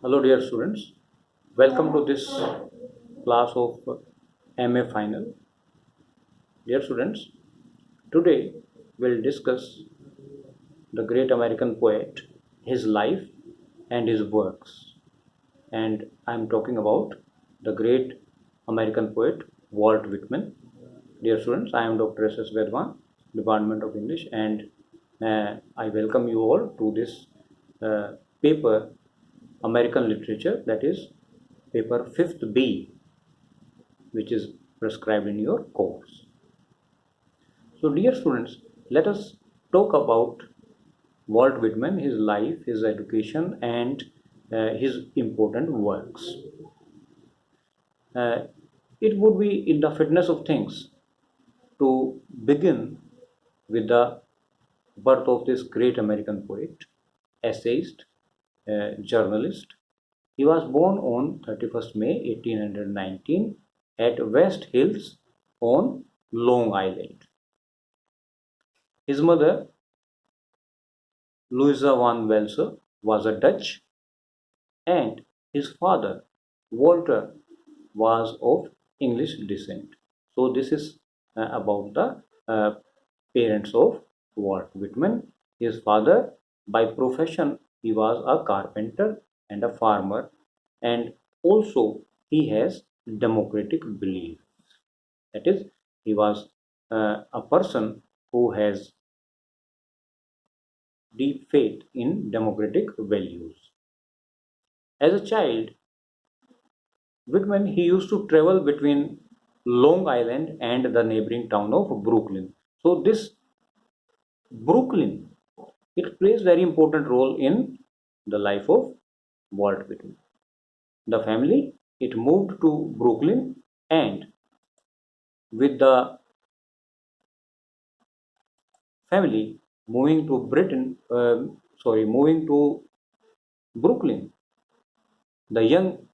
Hello, dear students. Welcome to this class of MA Final. Dear students, today we'll discuss the great American poet, his life, and his works. And I'm talking about the great American poet Walt Whitman. Dear students, I am Dr. S.S. Vedwan, Department of English, and I welcome you all to this paper, American Literature, that is paper 5th B, which is prescribed in your course. So, dear students, let us talk about Walt Whitman, his life, his education, and his important works. Uh, it would be in the fitness of things to begin with the birth of this great American poet, essayist, journalist. He was born on 31st May 1819 at West Hills on Long Island. His mother, Louisa van Welser, was a Dutch, and his father, Walter, was of English descent. So, this is about the parents of Walt Whitman. His father, by profession, he was a carpenter and a farmer, and also he has democratic beliefs. That is, he was a person who has deep faith in democratic values. As a child, Whitman he used to travel between Long Island and the neighboring town of Brooklyn. So this Brooklyn it plays very important role in the life of Walt Whitman. The family it moved to Brooklyn, and with the family moving to Brooklyn, the young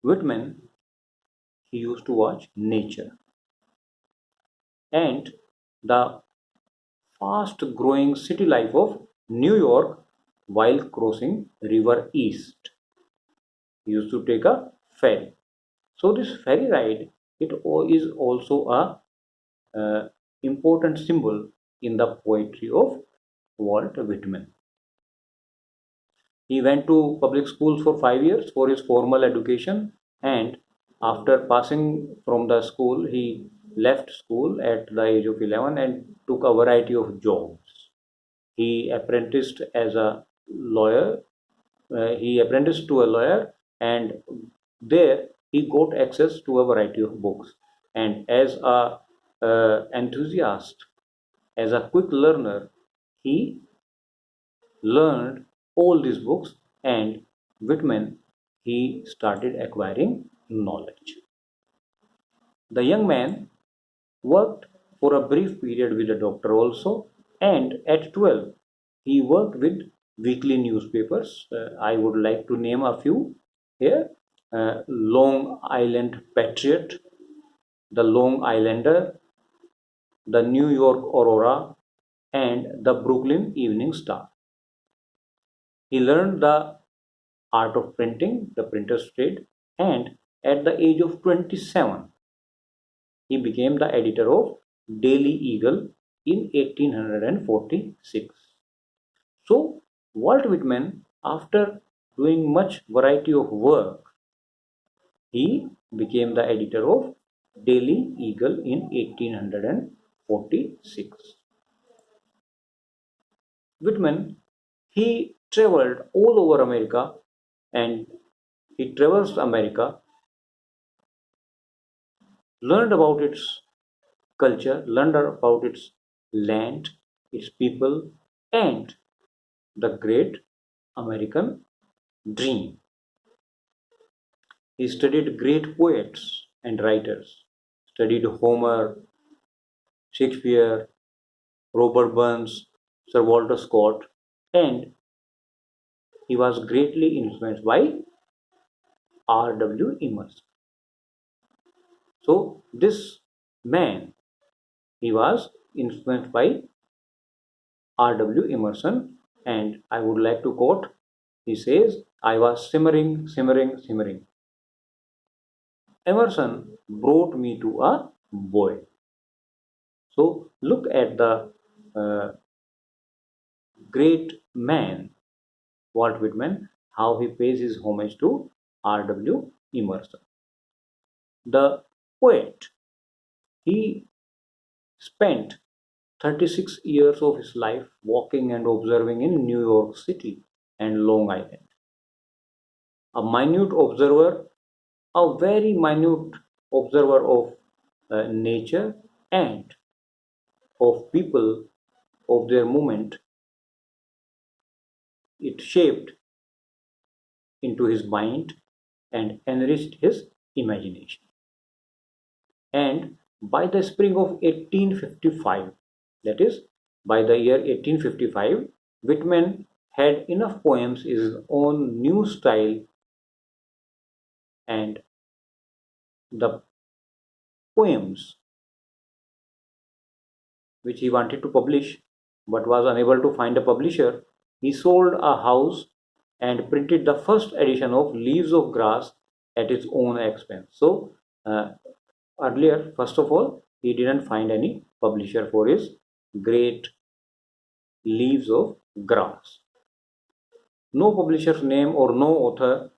Whitman he used to watch nature and the fast growing city life of New York while crossing River East. He used to take a ferry. So this ferry ride it is also a important symbol in the poetry of Walt Whitman. He went to public schools for 5 years for his formal education, and after passing from the school, he left school at the age of 11 and took a variety of jobs. He apprenticed as a lawyer. He apprenticed to a lawyer, and there he got access to a variety of books. And as a enthusiast, as a quick learner, he learned all these books, and Whitman he started acquiring knowledge. The young man worked for a brief period with a doctor also, and at 12 he worked with weekly newspapers. I would like to name a few here: Long Island Patriot, the Long Islander, the New York Aurora, and the Brooklyn Evening Star. He learned the art of printing, the printer's trade, and at the age of 27, he became the editor of Daily Eagle in 1846. So, Walt Whitman, after doing much variety of work, he became the editor of Daily Eagle in 1846. Whitman, he traveled all over America, and he traversed America, learned about its culture, learned about its land, its people, and the great American dream. He studied great poets and writers, studied Homer, Shakespeare, Robert Burns, Sir Walter Scott, and he was greatly influenced by R.W. Emerson. So, this man, he was influenced by R.W. Emerson, and I would like to quote he says, I was simmering, simmering, simmering. Emerson brought me to a boil. So look at the uh, great man, Walt Whitman, how he pays his homage to R.W. Emerson. The poet, he spent 36 years of his life walking and observing in New York City and Long Island. A minute observer, a very minute observer of nature and of people, of their movement, it shaped into his mind and enriched his imagination. And by the spring of 1855, that is, by the year 1855, Whitman had enough poems in his own new style, and the poems which he wanted to publish but was unable to find a publisher, he sold a house and printed the first edition of Leaves of Grass at his own expense. So, earlier, first of all, he didn't find any publisher for his great Leaves of Grass. No publisher's name or no author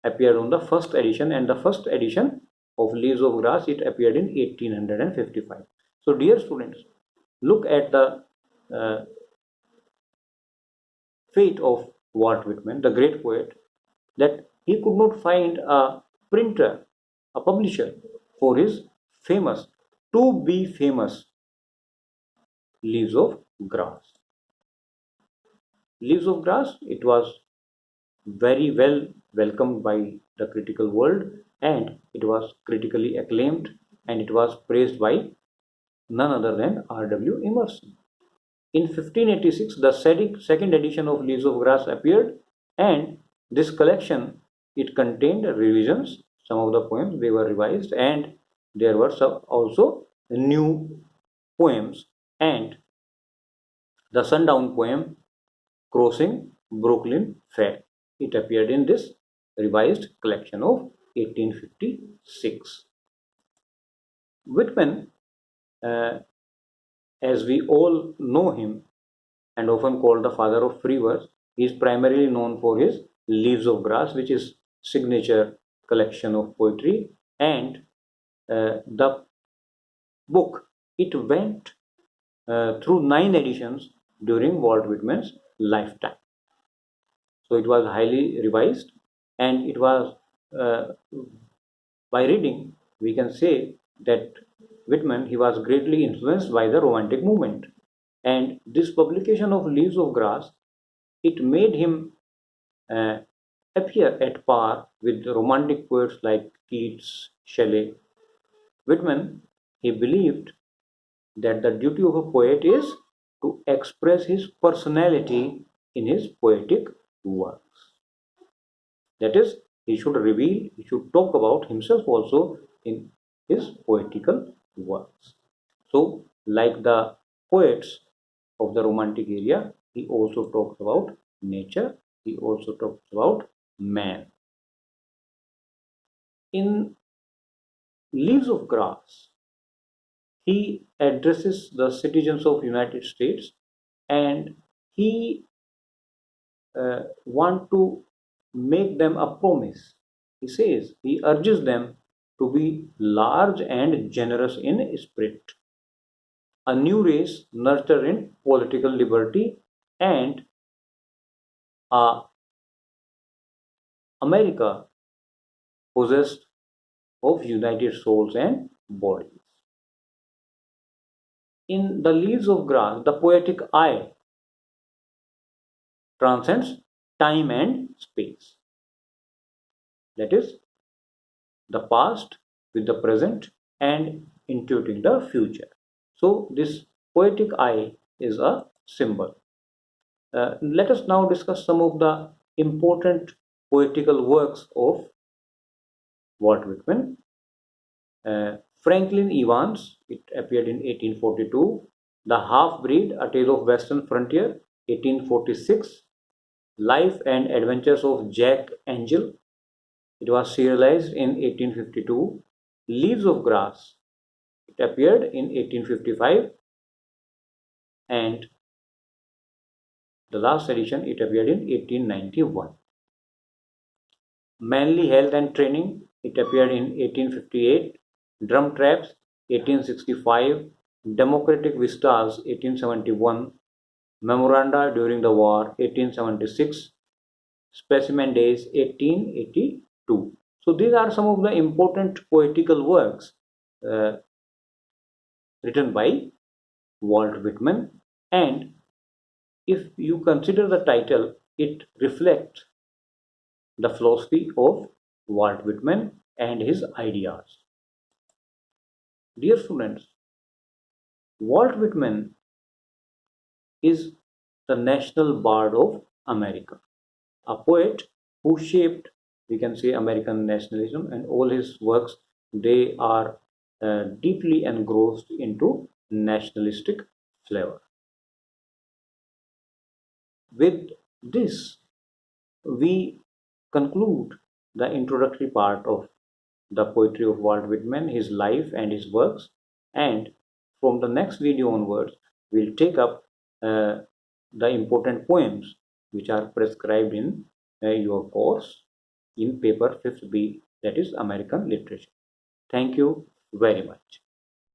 appeared on the first edition, and the first edition of Leaves of Grass, it appeared in 1855. So dear students, look at the fate of Walt Whitman, the great poet, that he could not find a printer, a publisher for his famous, to be famous Leaves of Grass. Leaves of Grass, it was very well welcomed by the critical world, and it was critically acclaimed, and it was praised by none other than R.W. Emerson. In 1586, the second edition of Leaves of Grass appeared, and this collection, it contained revisions. Some of the poems, they were revised, and there were some also new poems, and the sundown poem, Crossing Brooklyn Fair, it appeared in this revised collection of 1856. Whitman, as we all know him and often called the father of free verse, he is primarily known for his Leaves of Grass, which is signature collection of poetry, and the book, it went through 9 editions during Walt Whitman's lifetime. So it was highly revised, and it was by reading we can say that Whitman, he was greatly influenced by the Romantic movement, and this publication of Leaves of Grass, it made him uh, appear at par with the Romantic poets like Keats, Shelley. Whitman, he believed that the duty of a poet is to express his personality in his poetic works. That is, he should reveal, he should talk about himself also in his poetical works. So, like the poets of the Romantic era, he also talks about nature, he also talks about man. In Leaves of Grass, he addresses the citizens of United States, and he want to make them a promise. He says, he urges them to be large and generous in spirit, a new race nurtured in political liberty, and a America possessed of united souls and bodies. In the Leaves of Grass, the poetic eye transcends time and space. That is, the past with the present and intuiting the future. So, this poetic eye is a symbol. Let us now discuss some of the important poetical works of Walt Whitman. Franklin Evans, it appeared in 1842. The Half Breed, A Tale of Western Frontier, 1846. Life and Adventures of Jack Angel. It was serialized in 1852. Leaves of Grass. It appeared in 1855, and the last edition it appeared in 1891. Manly Health and Training. It appeared in 1858. Drum Traps 1865. Democratic Vistas 1871. Memoranda during the war 1876. Specimen Days 1882. So these are some of the important poetical works uh, written by Walt Whitman, and if you consider the title, it reflects the philosophy of Walt Whitman and his ideas. Dear students, Walt Whitman is the national bard of America, a poet who shaped, we can say, American nationalism, and all his works, they are deeply engrossed into nationalistic flavor. With this, we conclude the introductory part of the poetry of Walt Whitman, his life and his works. And from the next video onwards, we'll take up the important poems which are prescribed in your course in paper 5th B, that is American Literature. Thank you very much.